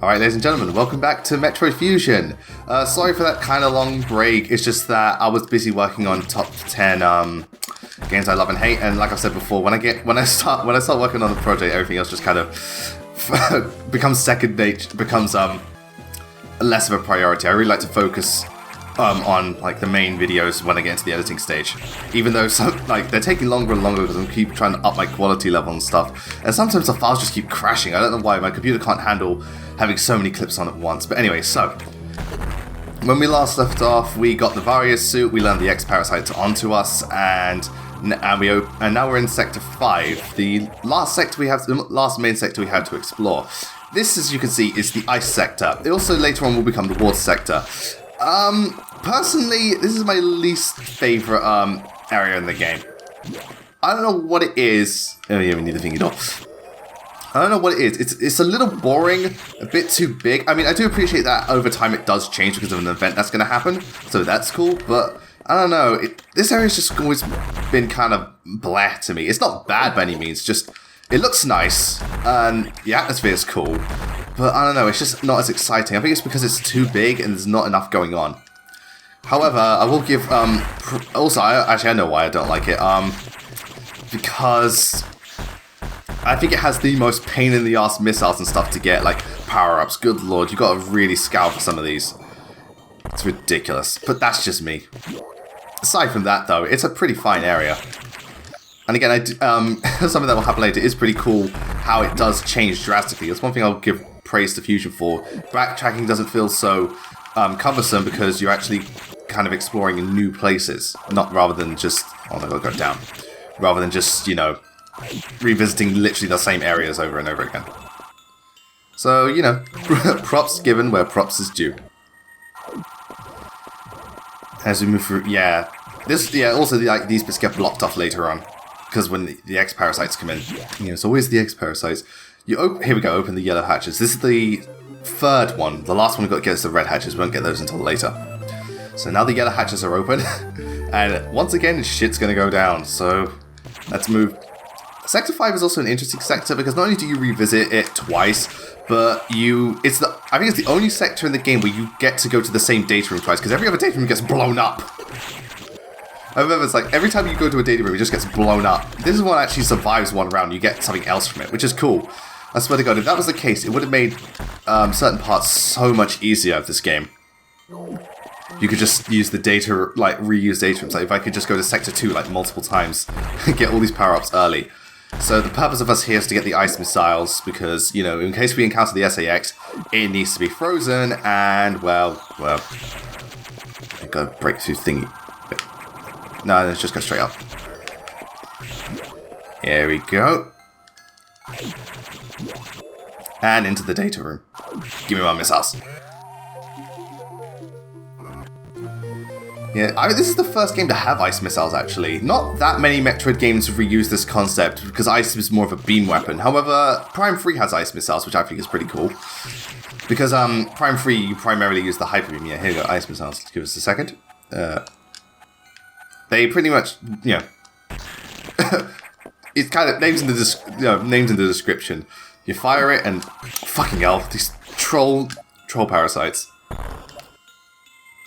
Alright, ladies and gentlemen, welcome back to Metroid Fusion. Sorry for that kind of long break, it's just that I was busy working on top 10 games I love and hate, and like I said before, when I start working on the project, everything else just kind of becomes second nature, becomes less of a priority. I really like to focus on like the main videos when I get into the editing stage, even though they're taking longer and longer because I keep trying to up my quality level and stuff, and sometimes the files just keep crashing. I don't know why, my computer can't handle having so many clips on at once. But anyway, so when we last left off, we got the Varia suit, we learned the X-Parasite onto us, and now we're in Sector 5, the last main sector we have to explore. This, as you can see, is the Ice Sector. It also later on will become the Water Sector. Personally, this is my least favorite area in the game. I don't know what it is. Oh yeah, we need the thingy door. I don't know what it is. It's a little boring, a bit too big. I mean, I do appreciate that over time it does change because of an event that's going to happen, so that's cool, but I don't know. This area's just always been kind of blah to me. It's not bad by any means, just it looks nice, and the atmosphere is cool, but I don't know, it's just not as exciting. I think it's because it's too big and there's not enough going on. However, I will give, also, I know why I don't like it, because I think it has the most pain in the ass missiles and stuff to get, like, power-ups. Good lord, you gotta really scout for some of these. It's ridiculous, but that's just me. Aside from that, though, it's a pretty fine area. And again, something that will happen later is pretty cool how it does change drastically. That's one thing I'll give praise to Fusion for. Backtracking doesn't feel so cumbersome because you're actually kind of exploring in new places, rather than just, oh my god, go down. Rather than just, you know, revisiting literally the same areas over and over again. So, you know, props given where props is due. As we move through, also these bits get blocked off later on. Because when the X-Parasites come in, you know, it's always the X-Parasites. Here we go, open the yellow hatches. This is the third one. The last one we've got to get is the red hatches. We won't get those until later. So now the yellow hatches are open. And once again, shit's going to go down. So let's move. Sector 5 is also an interesting sector because not only do you revisit it twice, but I think it's the only sector in the game where you get to go to the same data room twice, because every other data room gets blown up. I remember it's like, every time you go to a data room, it just gets blown up. This is one actually survives one round, you get something else from it, which is cool. I swear to god, if that was the case, it would have made certain parts so much easier of this game. You could just use the data, like, reuse data rooms. Like, if I could just go to Sector 2, like, multiple times, and get all these power-ups early. So the purpose of us here is to get the ice missiles, because, you know, in case we encounter the SAX, it needs to be frozen, and, well, I gotta break through thingy. No, let's just go straight up. Here we go. And into the data room. Give me my missiles. Yeah, this is the first game to have ice missiles, actually. Not that many Metroid games reuse this concept, because ice is more of a beam weapon. However, Prime 3 has ice missiles, which I think is pretty cool. Because Prime 3, you primarily use the Hyper Beam. Yeah, here we go, ice missiles. Give us a second. They pretty much, you know, it's kind of names in the description. You fire it, and fucking hell, these troll parasites.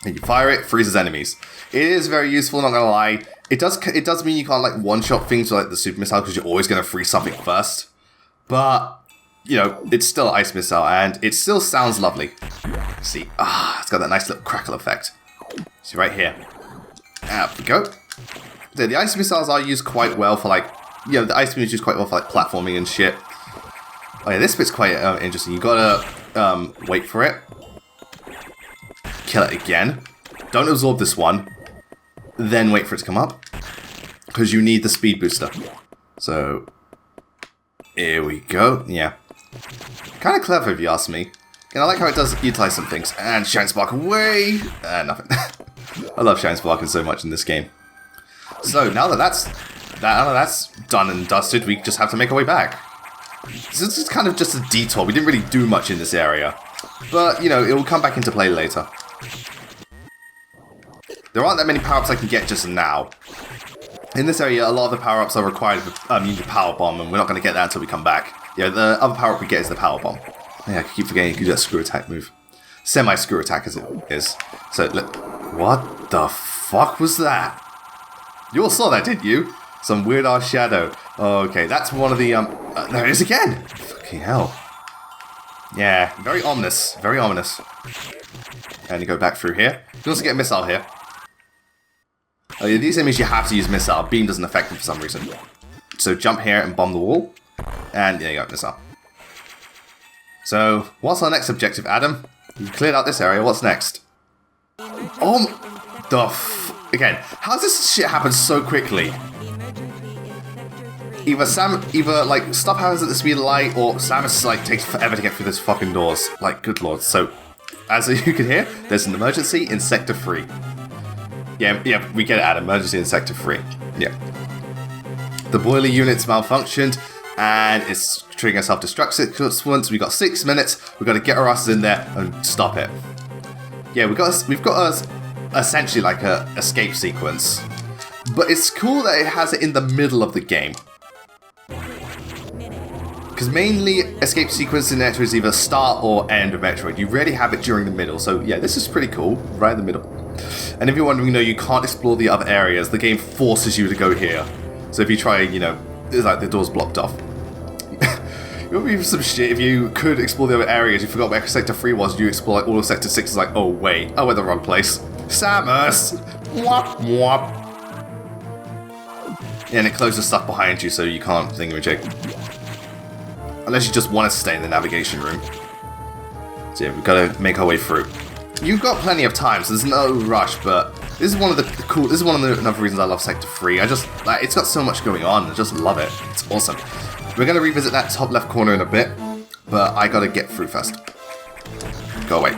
And you fire it, freezes enemies. It is very useful, not gonna lie. It does mean you can't like one-shot things with like the super missile because you're always gonna freeze something first. But you know, it's still an ice missile, and it still sounds lovely. See, it's got that nice little crackle effect. See right here. There we go. So the ice missiles are used quite well for like, you know, the ice beam is used quite well for like platforming and shit. Oh yeah, this bit's quite interesting. You gotta wait for it. Kill it again. Don't absorb this one. Then wait for it to come up. Because you need the speed booster. So, here we go. Yeah. Kind of clever if you ask me. And I like how it does utilize some things. And Shine Spark away! Nothing. I love Shine Sparking so much in this game. So, now that that's done and dusted, we just have to make our way back. So this is kind of just a detour. We didn't really do much in this area. But, you know, it will come back into play later. There aren't that many power-ups I can get just now. In this area, a lot of the power-ups are required with the power bomb, and we're not going to get that until we come back. Yeah, the other power-up we get is the power bomb. Yeah, I keep forgetting you can do that screw attack move. Semi-screw attack as it is. So, look. What the fuck was that? You all saw that, didn't you? Some weird-ass shadow. Okay, that's one of the, there it is again! Fucking hell. Yeah, very ominous. Very ominous. And you go back through here. You can also get a missile here. Oh, yeah, these enemies you have to use missile. Beam doesn't affect them for some reason. So jump here and bomb the wall. And there you go, missile. So, what's our next objective, Adam? You've cleared out this area, what's next? Oh, again, how does this shit happen so quickly? Either like, stuff happens at the speed of light, or Samus, like, takes forever to get through those fucking doors. Like, good lord. So, as you can hear, there's an emergency in Sector 3. Yeah, we get it, Adam. Emergency in Sector 3. Yeah. The boiler unit's malfunctioned, and it's triggering a self-destruct sequence. We've got 6 minutes. We've got to get our asses in there and stop it. Yeah, we've got essentially like a escape sequence. But it's cool that it has it in the middle of the game. Because mainly escape sequence in Metroid is either start or end of Metroid. You rarely have it during the middle. So yeah, this is pretty cool. Right in the middle. And if you're wondering, you can't explore the other areas. The game forces you to go here. So if you try, it's like the door's blocked off. It would be some shit if you could explore the other areas. You forgot where Sector 3 was. You explore like all of Sector 6. It's like, oh wait, I went the wrong place. Samus! Wop wop. Yeah, and it closes stuff behind you so you can't thingamajig. Unless you just want to stay in the navigation room. So yeah, we've got to make our way through. You've got plenty of time, so there's no rush, but this is one of the cool. This is one of the another reasons I love Sector 3. I just like it's got so much going on. I just love it. It's awesome. We're gonna revisit that top left corner in a bit, but I gotta get through first. Go away.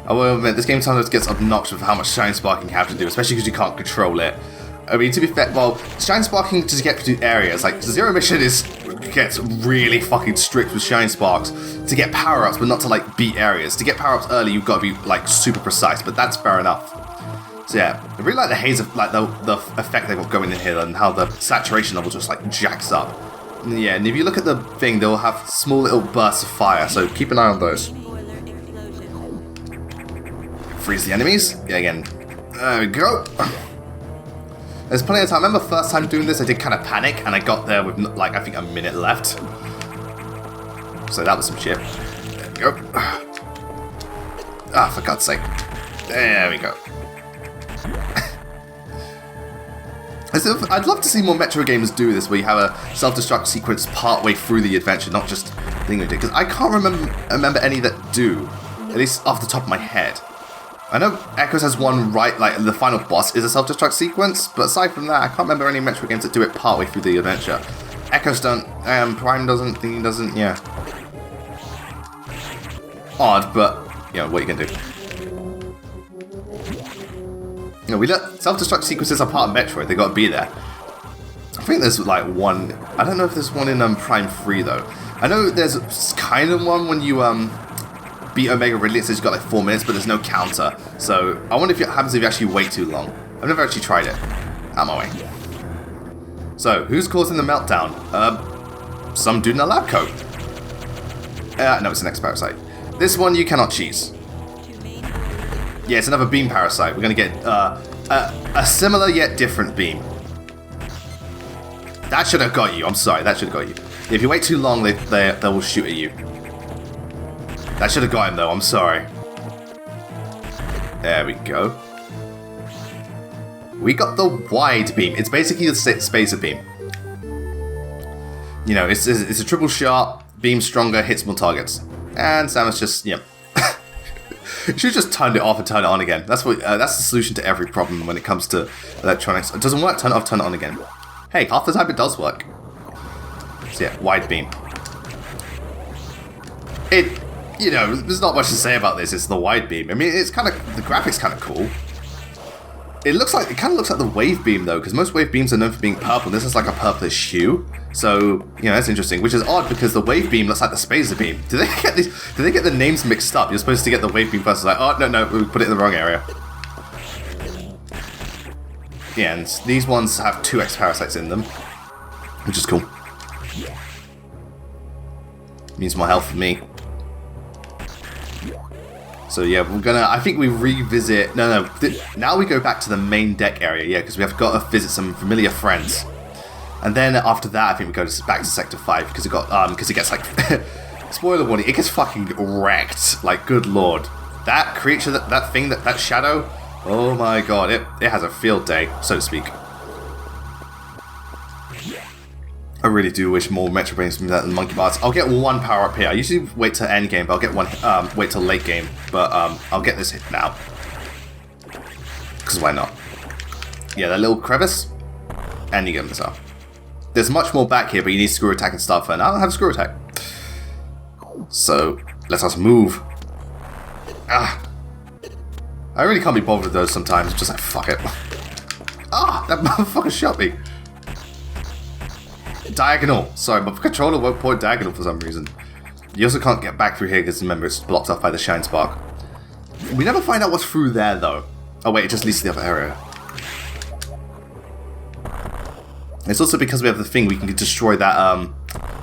I will admit, this game sometimes gets obnoxious with how much shine sparking you have to do, especially because you can't control it. I mean, to be fair, well, shine sparking to get to areas like Zero Mission gets really fucking strict with shine sparks to get power-ups, but not to like beat areas. To get power-ups early, you've got to be like super precise, but that's fair enough. So yeah, I really like the haze of like the effect they've got going in here and how the saturation level just like jacks up. And yeah, and if you look at the thing, they'll have small little bursts of fire, so keep an eye on those. Freeze the enemies. Yeah, again. There we go. There's plenty of time. I remember first time doing this, I did kind of panic, and I got there with like I think a minute left. So that was some shit. There we go. Ah, for God's sake. There we go. I'd love to see more Metro games do this, where you have a self-destruct sequence partway through the adventure, not just thingamajig. Because I can't remember any that do, at least off the top of my head. I know Echoes has one right, like the final boss is a self-destruct sequence, but aside from that, I can't remember any Metro games that do it partway through the adventure. Echoes don't, Prime doesn't, Thingy doesn't, yeah. Odd, but, what you can do. Self-destruct sequences are part of Metroid, they gotta be there. I think there's like one, I don't know if there's one in Prime 3 though. I know there's kind of one when you beat Omega Ridley, it says you've got like 4 minutes, but there's no counter. So I wonder if it happens if you actually wait too long. I've never actually tried it. Out of my way. So, who's causing the meltdown? Some dude in a lab coat. No, it's an X-Parasite. This one you cannot cheese. Yeah, it's another beam parasite. We're going to get a similar yet different beam. That should have got you. I'm sorry, that should have got you. If you wait too long, they will shoot at you. That should have got him though, I'm sorry. There we go. We got the wide beam. It's basically the spacer beam. It's a triple shot, beam stronger, hits more targets. And Samus just, should just turn it off and turn it on again. That's the solution to every problem when it comes to electronics. It doesn't work, turn it off, turn it on again. Hey, half the time it does work. So yeah, wide beam. There's not much to say about this. It's the wide beam. I mean, it's kind of the graphics kind of cool. It kind of looks like the wave beam though, because most wave beams are known for being purple. This is like a purplish hue, so that's interesting. Which is odd because the wave beam looks like the spacer beam. Do they get the names mixed up? You're supposed to get the wave beam first. It's like, oh no, we put it in the wrong area. Yeah, and these ones have 2 X-Parasites in them. which is cool. Means more health for me. So yeah, we're gonna, I think we revisit, now we go back to the main deck area, yeah, because we have got to visit some familiar friends. And then after that, I think we go back to Sector 5, because it gets like, spoiler warning, it gets fucking wrecked, like, good lord. That creature, that thing, that shadow, oh my god, it has a field day, so to speak. I really do wish more Metroid games would be that than Monkey Bars. I'll get one power up here. I usually wait till end game, but I'll get one. Wait till late game, but I'll get this hit now. Because why not? Yeah, that little crevice, and you get this up. There's much more back here, but you need screw attack and stuff, and I don't have screw attack. So let us move. Ah, I really can't be bothered with those sometimes. I'm just like fuck it. Ah, that motherfucker shot me. Diagonal. Sorry, my controller won't point diagonal for some reason. You also can't get back through here because remember it's blocked off by the Shine Spark. We never find out what's through there though. Oh wait, it just leads to the other area. It's also because we have the thing we can destroy that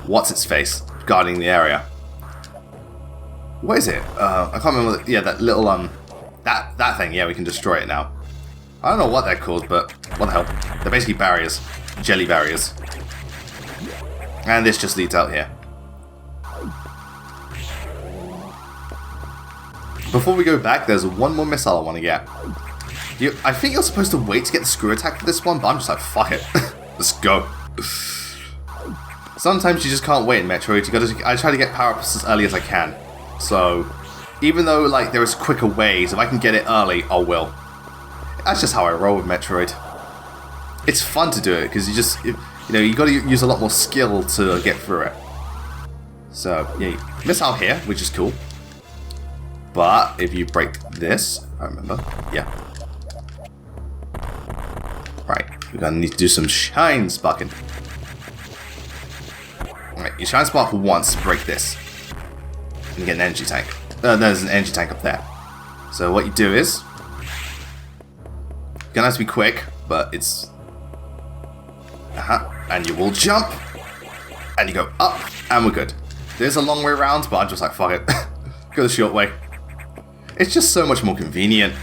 what's its face guarding the area. What is it? I can't remember. Yeah, that little that thing. Yeah, we can destroy it now. I don't know what they're called, but what the hell? They're basically barriers, jelly barriers. And this just leads out here. Before we go back, there's one more missile I want to get. I think you're supposed to wait to get the screw attack for this one, but I'm just like, fuck it. Let's go. Sometimes you just can't wait in Metroid. I try to get power-ups as early as I can. So, even though like there is quicker ways, if I can get it early, I will. That's just how I roll with Metroid. It's fun to do it, because you got to use a lot more skill to get through it. So, yeah, missile here, which is cool. But if you break this, I remember, yeah. Right, we're gonna need to do some Shine Sparking. Right, you Shine Spark once, break this. And you get an energy tank. There's an energy tank up there. So what you do is, you're gonna have to be quick, but it's... And you will jump, and you go up, and we're good. There's a long way around, but I'm just like, fuck it. Go the short way. It's just so much more convenient.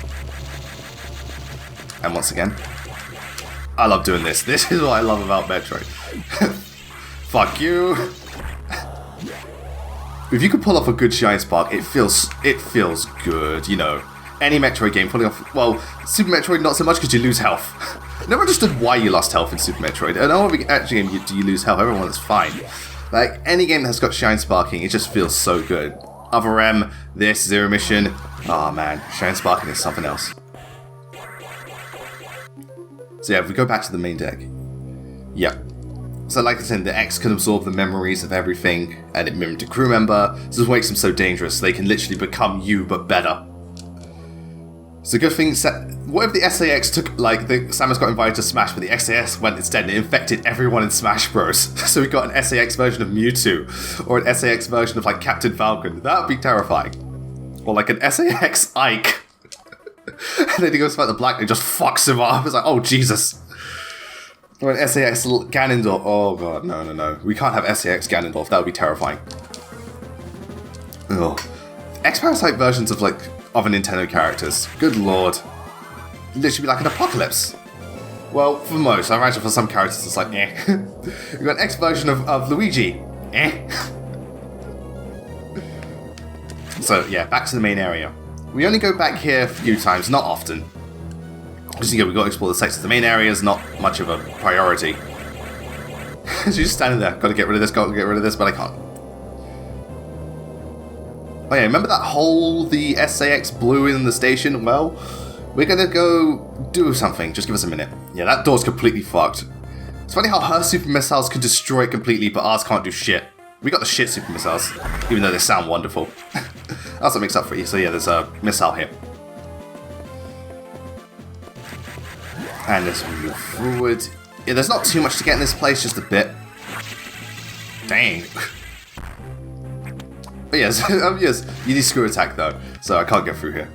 And once again, I love doing this. This is what I love about Metroid. Fuck you. If you could pull off a good Shine Spark, it feels good, you know. Any Metroid game pulling off, well, Super Metroid not so much because you lose health. Never understood why you lost health in Super Metroid. I know actually do you lose health, everyone is fine. Like, any game that has got Shine Sparking, it just feels so good. Other M, this, Zero Mission, oh man, Shine Sparking is something else. So yeah, if we go back to the main deck. Yep. So like I said, the X can absorb the memories of everything, and it mimicked a crew member. This is what makes them so dangerous. They can literally become you, but better. It's a good thing. What if the SAX took, like, Samus got invited to Smash, but the SAS went instead and it infected everyone in Smash Bros. So we got an SAX version of Mewtwo, or an SAX version of, like, Captain Falcon. That would be terrifying. Or like an SAX Ike. And then he goes to fight the Black and just fucks him up. It's like, oh Jesus. Or an SAX Ganondorf. Oh god, no. We can't have SAX Ganondorf. That would be terrifying. Ugh. X-Parasite versions of, like, other Nintendo characters. Good lord. Literally be like an apocalypse. Well, for most. I imagine for some characters it's like, eh. We've got an X version of Luigi. Eh. So, yeah, back to the main area. We only go back here a few times, not often. Because, we've got to explore the sectors. The main area is not much of a priority. So you're just standing there. Got to get rid of this, got to get rid of this, but I can't. Oh yeah, remember that hole the SAX blew in the station? Well, we're gonna go do something. Just give us a minute. Yeah, that door's completely fucked. It's funny how her super missiles can destroy it completely, but ours can't do shit. We got the shit super missiles, even though they sound wonderful. That's what makes up for you. So yeah, there's a missile here. And as we move forward... Yeah, there's not too much to get in this place, just a bit. Dang. But yes, yes, you need screw attack though, so I can't get through here.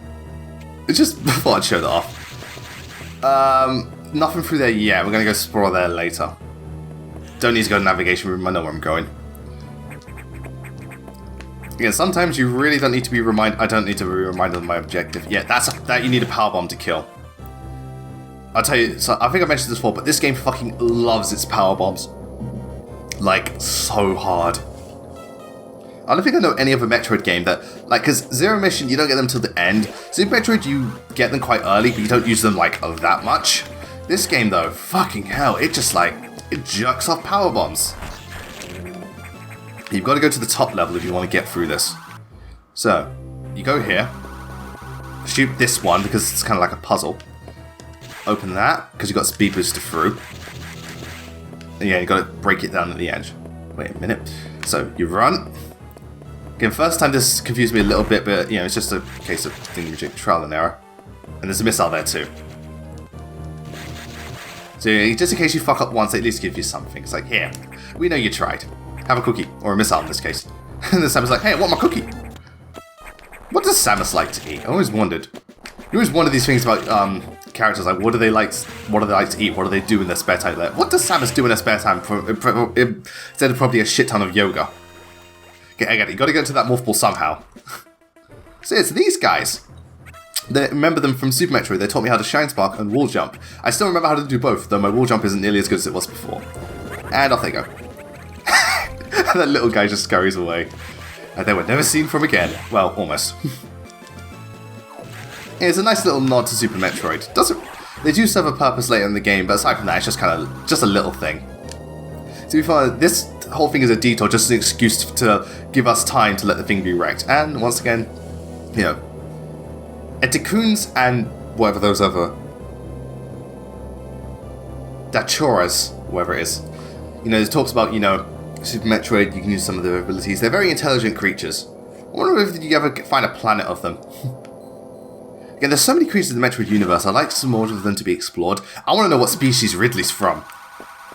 It's just thought I'd show that off. Nothing through there yet. We're gonna go explore there later. Don't need to go to navigation room, I know where I'm going. Again, sometimes you really don't need to be reminded. I don't need to be reminded of my objective. Yeah, that you need a power bomb to kill. I'll tell you, so I think I mentioned this before, but this game fucking loves its power bombs. Like, so hard. I don't think I know any other Metroid game that, like, because Zero Mission, you don't get them till the end. Super Metroid, you get them quite early, but you don't use them, like, that much. This game, though, fucking hell, it just, like, it jerks off power bombs. You've got to go to the top level if you want to get through this. So, you go here. Shoot this one, because it's kind of like a puzzle. Open that, because you've got speed booster through. And yeah, you've got to break it down at the edge. Wait a minute. So, you run. Again, first time this confused me a little bit, but, you know, it's just a case of thingamajig, trial and error. And there's a missile there, too. So, just in case you fuck up once, they at least give you something. It's like, here, we know you tried. Have a cookie. Or a missile, in this case. And then Samus like, hey, I want my cookie. What does Samus like to eat? I always wondered. You always wonder these things about characters, like what do they like to eat, what do they do in their spare time? Like, what does Samus do in her spare time instead of probably a shit ton of yoga? Okay, I get it, you gotta get to that morph ball somehow. So it's these guys. They remember them from Super Metroid, they taught me how to Shine Spark and wall jump. I still remember how to do both, though my wall jump isn't nearly as good as it was before. And off they go. That little guy just scurries away. And they were never seen from again. Well, almost. It's a nice little nod to Super Metroid. They do serve a purpose later in the game, but aside from that, it's just kind of just a little thing. To be fair, this whole thing is a detour, just an excuse to give us time to let the thing be wrecked. And once again, you know, Eticunes and whatever those other Dachoras, whatever it is. You know, it talks about, you know, Super Metroid, you can use some of their abilities. They're very intelligent creatures. I wonder if you ever find a planet of them. Again, there's so many creatures in the Metroid universe, I'd like some more of them to be explored. I want to know what species Ridley's from.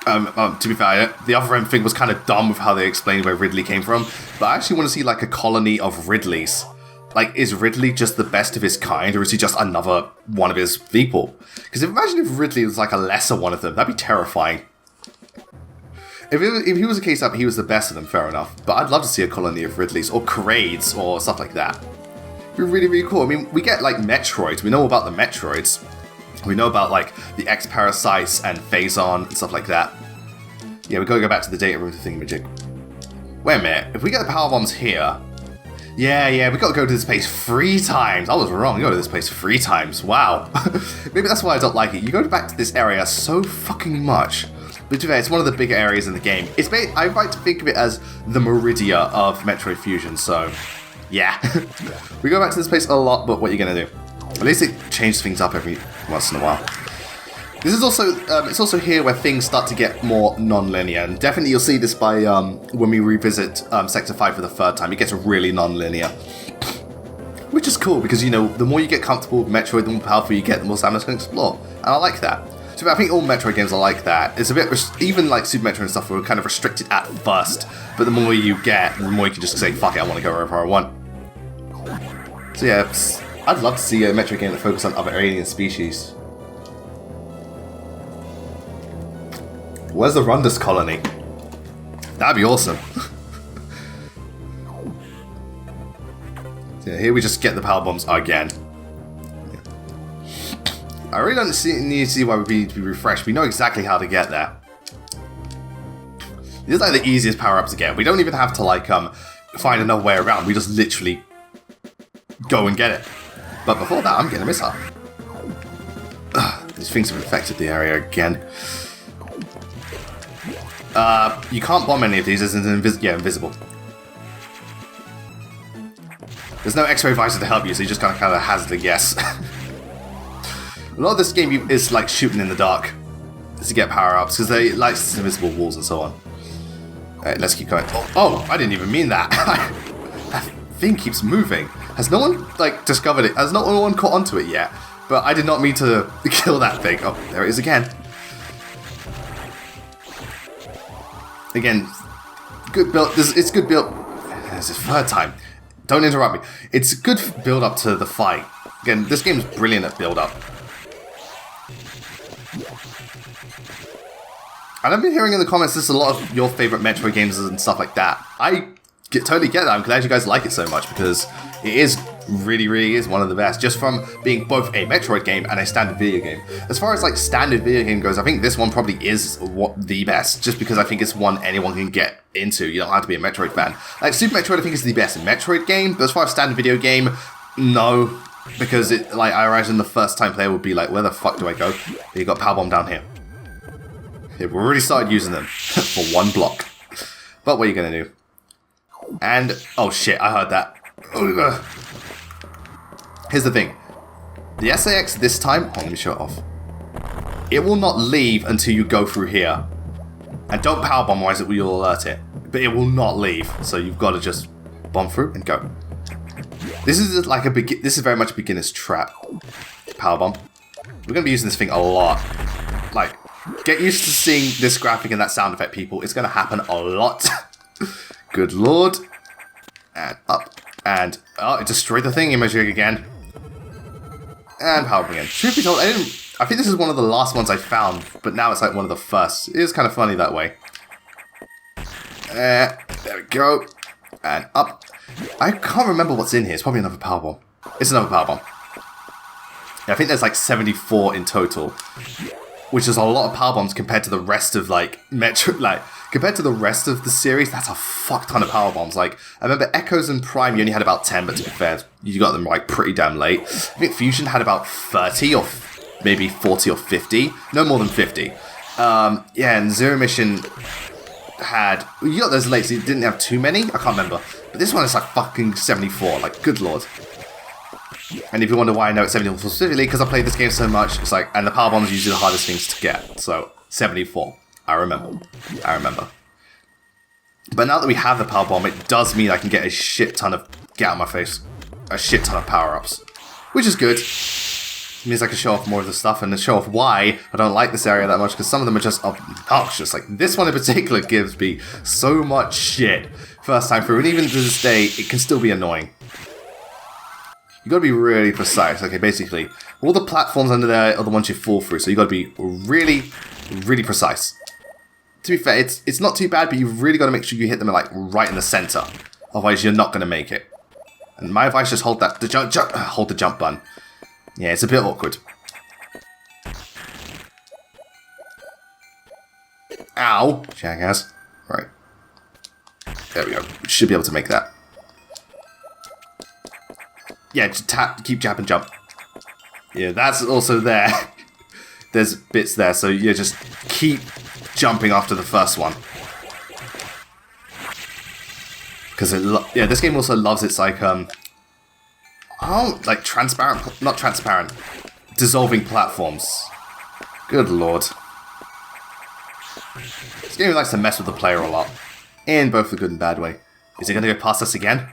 To be fair, the other end thing was kind of dumb with how they explained where Ridley came from, but I actually want to see like a colony of Ridleys. Like, is Ridley just the best of his kind, or is he just another one of his people? Because imagine if Ridley was like a lesser one of them, that'd be terrifying. If he was a case up, he was the best of them, fair enough. But I'd love to see a colony of Ridleys, or Crades, or stuff like that. It'd be really, really cool. I mean, we get, like, Metroids. We know about the Metroids. We know about, like, the X-Parasites and Phazon and stuff like that. Yeah, we've got to go back to the data room to thingamajig. Wait a minute. If we get the power bombs here... Yeah, we've got to go to this place 3 times. I was wrong. We go to this place 3 times. Wow. Maybe that's why I don't like it. You go back to this area so fucking much. But to be fair, it's one of the bigger areas in the game. I like to think of it as the Meridia of Metroid Fusion, so... Yeah. We go back to this place a lot, but what are you going to do? At least it changes things up every once in a while. This is also, it's also here where things start to get more non-linear, and definitely you'll see this by when we revisit Sector 5 for the 3rd time. It gets really non-linear. Which is cool, because, you know, the more you get comfortable with Metroid, the more powerful you get, the more Samus can explore. And I like that. So I think all Metroid games are like that. It's a bit, even like Super Metroid and stuff, we're kind of restricted at first, but the more you get, the more you can just say, fuck it, I want to go wherever I want. So yeah, I'd love to see a Metroid game that focuses on other alien species. Where's the Rundus colony? That'd be awesome. So yeah, here we just get the power bombs again. I really don't need to see why we need to be refreshed. We know exactly how to get there. This is like the easiest power-up to get. We don't even have to like find another way around. We just literally go and get it. But before that, I'm getting a missile. These things have infected the area again. You can't bomb any of these. It's invisible. There's no X-ray visor to help you, so you just kind of hazard a guess. A lot of this game is like shooting in the dark to get power-ups, because they like invisible walls and so on. Alright, let's keep going. Oh, I didn't even mean that. That thing keeps moving. Has no one like discovered it? Has no one caught onto it yet? But I did not mean to kill that thing. Oh, there it is again. Again, good build. It's good build. This is 3rd time. Don't interrupt me. It's good build up to the fight. Again, this game is brilliant at build up. And I've been hearing in the comments there's a lot of your favorite Metroid games and stuff like that. I totally get that. I'm glad you guys like it so much because it is really is one of the best, just from being both a Metroid game and a standard video game. As far as like standard video game goes, I think this one probably is the best, just because I think it's one anyone can get into. You don't have to be a Metroid fan. Like Super Metroid I think is the best Metroid game, but as far as standard video game, no. Because it, like, I imagine the first time player would be like, where the fuck do I go? You got Power Bomb down here. We've already started using them for one block. But what are you gonna do? And, oh shit, I heard that. Here's the thing. The SAX this time, let me show it off. It will not leave until you go through here. And don't power bomb, otherwise it will alert it. But it will not leave, so you've got to just bomb through and go. This is like this is very much a beginner's trap. Power bomb. We're gonna be using this thing a lot. Like, get used to seeing this graphic and that sound effect, people. It's gonna happen a lot. Good lord. And up. And it destroyed the thing. Imaging again. And power bomb again. Truth be told, I think this is one of the last ones I found, but now it's like one of the first. It is kind of funny that way. There we go. And up. I can't remember what's in here. It's probably another power bomb. It's another power bomb. Yeah, I think there's like 74 in total, which is a lot of power bombs compared to the rest of like compared to the rest of the series. That's a fuck ton of power bombs. Like, I remember Echoes and Prime, you only had about 10, but to be fair, you got them like pretty damn late. I think Fusion had about 30 or maybe 40 or 50, no more than 50. Yeah, and Zero Mission had, you got those late, so you didn't have too many. I can't remember. But this one is like fucking 74, like, good lord. And if you wonder why I know it's 74 specifically, because I played this game so much, it's like, and the power bombs are usually the hardest things to get. So, 74. I remember. But now that we have the power bomb, it does mean I can get a shit ton of, get out of my face, a shit ton of power-ups. Which is good. It means I can show off more of the stuff and show off why I don't like this area that much, because some of them are just obnoxious. Like, this one in particular gives me so much shit first time through, and even to this day, it can still be annoying. You gotta be really precise. Okay, basically, all the platforms under there are the ones you fall through, so you gotta be really precise. To be fair, it's not too bad, but you've really gotta make sure you hit them like right in the center. Otherwise, you're not gonna make it. And my advice, just hold hold the jump button. Yeah, it's a bit awkward. Ow! Jackass. Right. There we go. Should be able to make that. Yeah, just tap, keep jab and jump. Yeah, that's also there. There's bits there, so you just keep jumping after the first one. Because this game also loves its like like transparent, not transparent, dissolving platforms. Good lord. This game likes to mess with the player a lot, in both the good and bad way. Is it going to go past us again?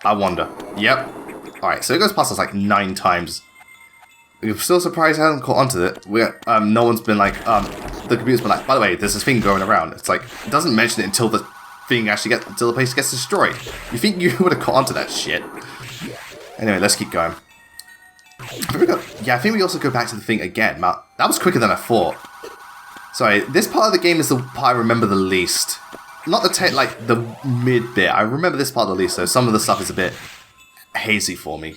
I wonder. Yep. Alright, so it goes past us like 9 times. I'm still surprised I haven't caught onto it. No one's been like, the computer's been like, by the way, there's this thing going around. It's like, it doesn't mention it until the thing actually until the place gets destroyed. You think you would have caught onto that shit? Anyway, let's keep going. I think we also go back to the thing again. That was quicker than I thought. Sorry, this part of the game is the part I remember the least. Not the mid bit. I remember this part the least, so some of the stuff is a bit hazy for me.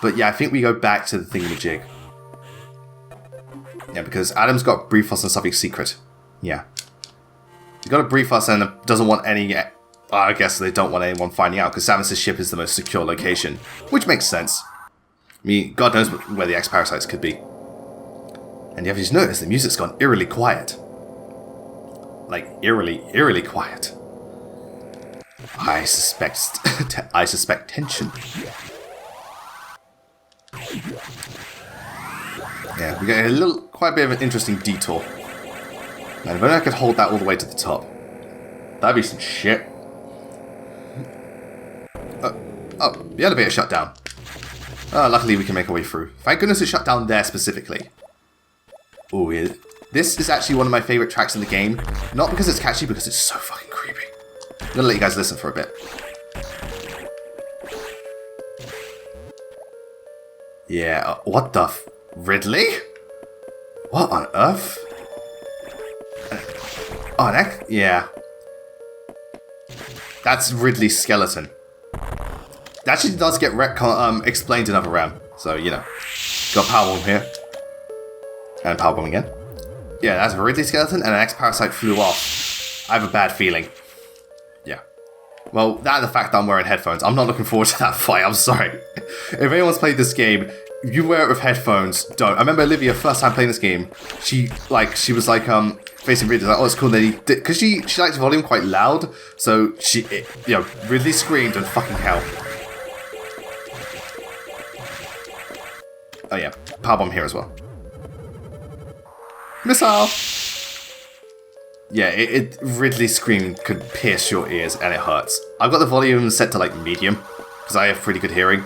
But yeah, I think we go back to the thingamajig. Yeah, because Adam's got to brief us on something secret. Yeah. He's got to brief us and doesn't want any... I guess they don't want anyone finding out, because Samus' ship is the most secure location. Which makes sense. I mean, God knows where the X-Parasites could be. And you have to notice the music's gone eerily quiet. Like, eerily quiet. I suspect tension. Yeah, we got quite a bit of an interesting detour. Man, if only I could hold that all the way to the top. That'd be some shit. Oh, the elevator shut down. Luckily we can make our way through. Thank goodness it shut down there specifically. Ooh, yeah. This is actually one of my favourite tracks in the game. Not because it's catchy, because it's so fucking creepy. I'm gonna let you guys listen for a bit. Yeah, what the Ridley? What on earth? Oh, yeah. That's Ridley's skeleton. That actually does get explained in another realm. So, you know. Got Power Bomb here. And Power Bomb again. Yeah, that's Ridley's skeleton, and an X-Parasite flew off. I have a bad feeling. Yeah. Well, that and the fact that I'm wearing headphones. I'm not looking forward to that fight, I'm sorry. If anyone's played this game, if you wear it with headphones, don't. I remember Olivia, first time playing this game, she was facing Ridley, like, oh, it's cool that he did, because she likes the volume quite loud, so Ridley screamed and fucking hell. Oh yeah, Power Bomb here as well. Missile! Yeah, Ridley scream could pierce your ears and it hurts. I've got the volume set to like medium, because I have pretty good hearing.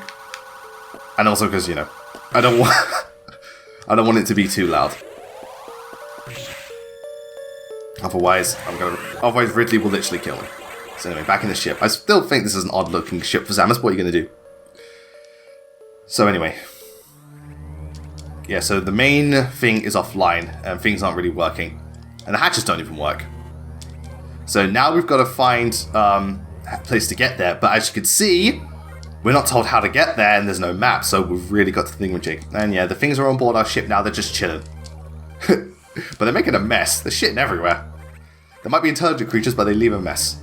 And also because, you know, I don't want it to be too loud. Otherwise Ridley will literally kill me. So anyway, back in the ship. I still think this is an odd looking ship for Samus. What are you going to do? So anyway. Yeah, so the main thing is offline and things aren't really working. And the hatches don't even work. So now we've got to find a place to get there. But as you can see, we're not told how to get there and there's no map. So we've really got to thingamajig. And yeah, the things are on board our ship now. They're just chilling. But they're making a mess. They're shitting everywhere. There might be intelligent creatures, but they leave a mess.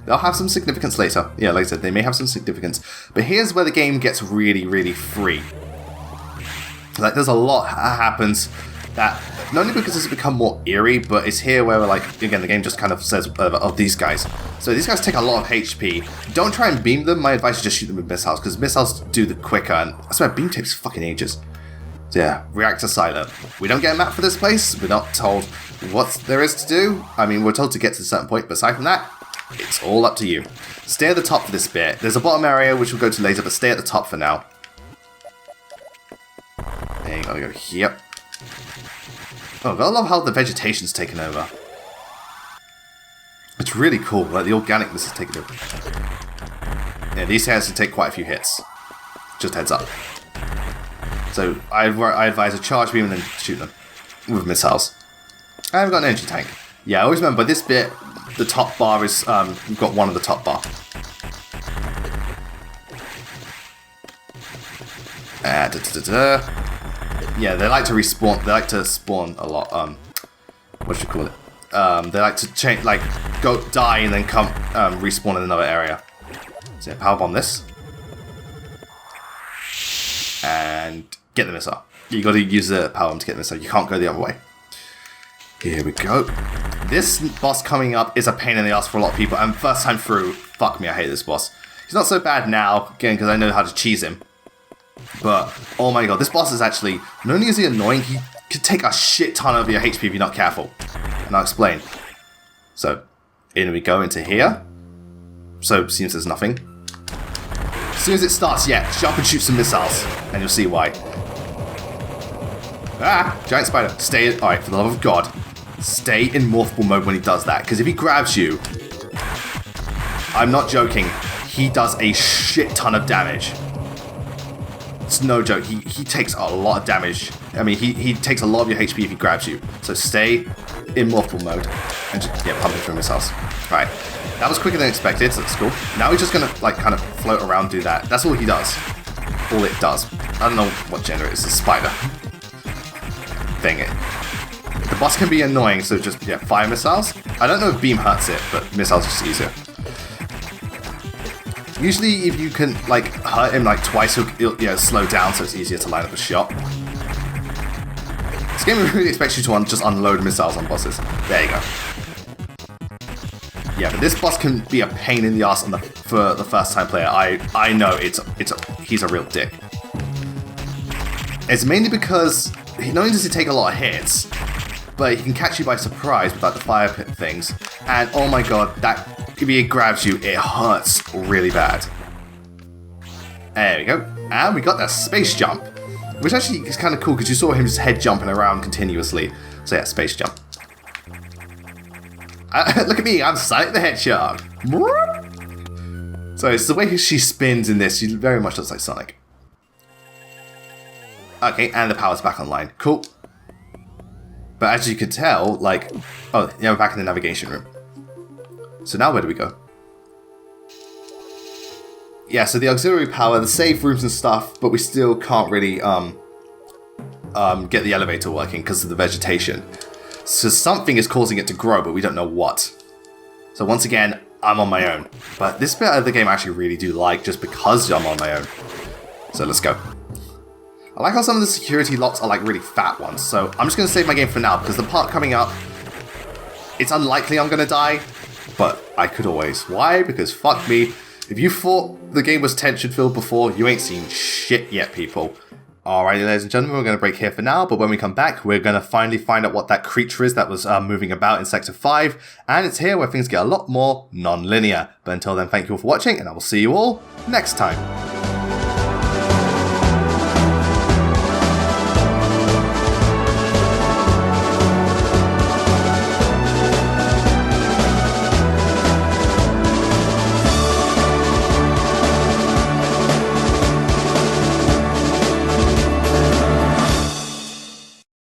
They'll have some significance later. Yeah, like I said, they may have some significance. But here's where the game gets really, really free. Like, there's a lot that happens that, not only because it's become more eerie, but it's here where, like, again, the game just kind of says, of these guys. So these guys take a lot of HP. Don't try and beam them. My advice is just shoot them with missiles, because missiles do the quicker, and I swear, beam takes fucking ages. So yeah, Reactor silent. We don't get a map for this place. We're not told what there is to do. I mean, we're told to get to a certain point, but aside from that, it's all up to you. Stay at the top for this bit. There's a bottom area, which we'll go to later, but stay at the top for now. And you gotta go here. Oh, I love how the vegetation's taken over. It's really cool, like the organicness is taken over. Yeah, these hairs can take quite a few hits. Just heads up. So I advise a charge beam and then shoot them with missiles. I haven't got an energy tank. Yeah, I always remember this bit, the top bar is, we've got one of the top bar. Yeah, they like to respawn. They like to spawn a lot. What should you call it? They like to change, like, go die and then come respawn in another area. So yeah, power bomb this, and get the missile. You got to use the power bomb to get the missile. You can't go the other way. Here we go. This boss coming up is a pain in the ass for a lot of people, and first time through, fuck me, I hate this boss. He's not so bad now, again, because I know how to cheese him. But, oh my god, this boss is actually, not only is he annoying, he could take a shit ton of your HP if you're not careful. And I'll explain. So, in we go into here. So, seems there's nothing. As soon as it starts, yeah, jump and shoot some missiles. And you'll see why. Ah, giant spider. Stay, alright, for the love of God. Stay in multiple mode when he does that. Because if he grabs you, I'm not joking, he does a shit ton of damage. It's no joke. He takes a lot of damage. I mean, he takes a lot of your HP if he grabs you. So stay in multiple mode and just pumping through missiles. Right, that was quicker than expected, so that's cool. Now he's just gonna like kind of float around, do that. That's all he does. All it does. I don't know what gender it is. It's a spider. Dang it. The boss can be annoying, so just fire missiles. I don't know if beam hurts it, but missiles are just easier. Usually, if you can like hurt him like twice, he'll slow down, so it's easier to line up a shot. This game really expects you to just unload missiles on bosses. There you go. Yeah, but this boss can be a pain in the ass for the first time player. I know he's a real dick. It's mainly because not only does he take a lot of hits, but he can catch you by surprise with like the fire pit things. And oh my god, that if he grabs you, it hurts really bad. There we go. And we got that space jump, which actually is kind of cool because you saw him just head jumping around continuously. So yeah, space jump. Look at me, I'm Sonic the Hedgehog. So it's the way she spins in this. She very much looks like Sonic. Okay, and the power's back online. Cool. But as you can tell, like, oh, yeah, we're back in the navigation room. So now where do we go? Yeah, so the auxiliary power, the save rooms and stuff, but we still can't really get the elevator working because of the vegetation. So something is causing it to grow, but we don't know what. So once again, I'm on my own. But this bit of the game I actually really do like, just because I'm on my own. So let's go. I like how some of the security locks are like really fat ones, so I'm just going to save my game for now, because the part coming up, it's unlikely I'm going to die, but I could always. Why? Because fuck me, if you thought the game was tension-filled before, you ain't seen shit yet, people. Alrighty, ladies and gentlemen, we're going to break here for now, but when we come back, we're going to finally find out what that creature is that was moving about in Sector 5, and it's here where things get a lot more non-linear. But until then, thank you all for watching, and I will see you all next time.